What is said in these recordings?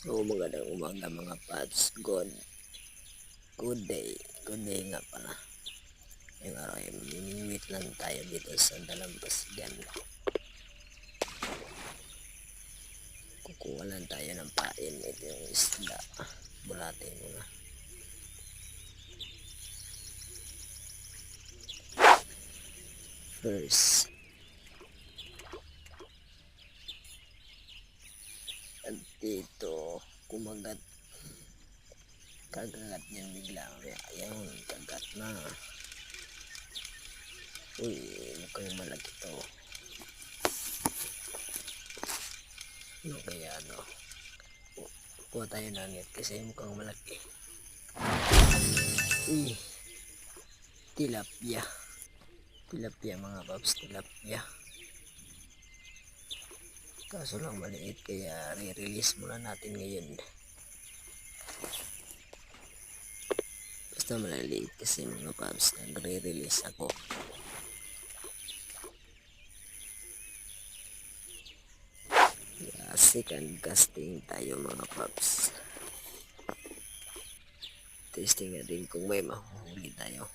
So magandang umaga mga pads. Good day. Good day nga pala. Ngayong araw ay mamimingwit lang tayo dito sa Dalampasigan. Kukuha lang tayo ng pain. Ito yung isda. Bulatin mo na. First. At dito kumagat. Kagagat niyan bigla. Ayan, kagat na. Uy, mukhang malaki to. Ano kaya ano? Kuha tayo na net kasi mukhang malaki. Uy, tilapia. Tilapia mga paps, tilapia. Kaso lang maliit kaya re-release muna natin ngayon. Basta maliliit kasi mga paps, nagre-release ako. Second casting tayo mga paps. Testing natin kung may mahuhuli tayo.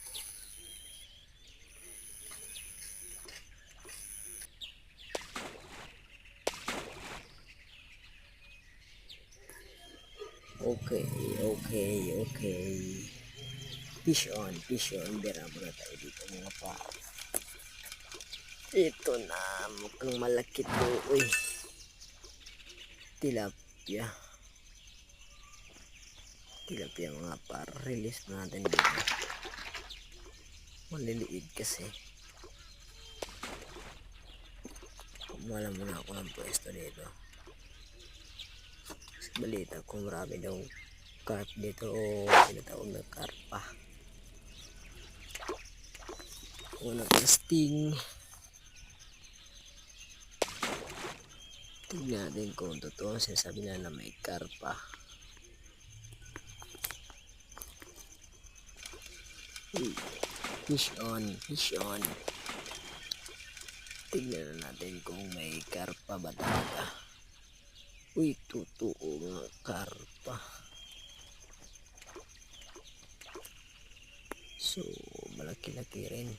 Okay. Fish on. Bira muna tayo dito mga paps. Ito na, mukhang malaki to. Uy, tilapia mga par. Release na natin dito. Maliliit kasi. Wala muna ako ng pwesto dito. Kasi balita kung marami daw carp dito o tinatawag na karpa. Unang casting. Tingnan natin kung totoo sinasabi na may karpa. Fish on. Tingnan natin kung may karpa ba talaga. Uy, totoo nga karpa. So, malaki-laki rin.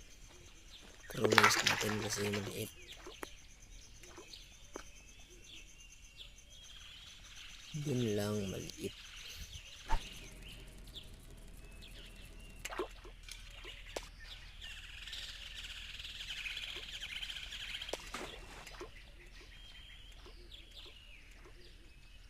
Pero natin kasi maliit. Dun lang maliit.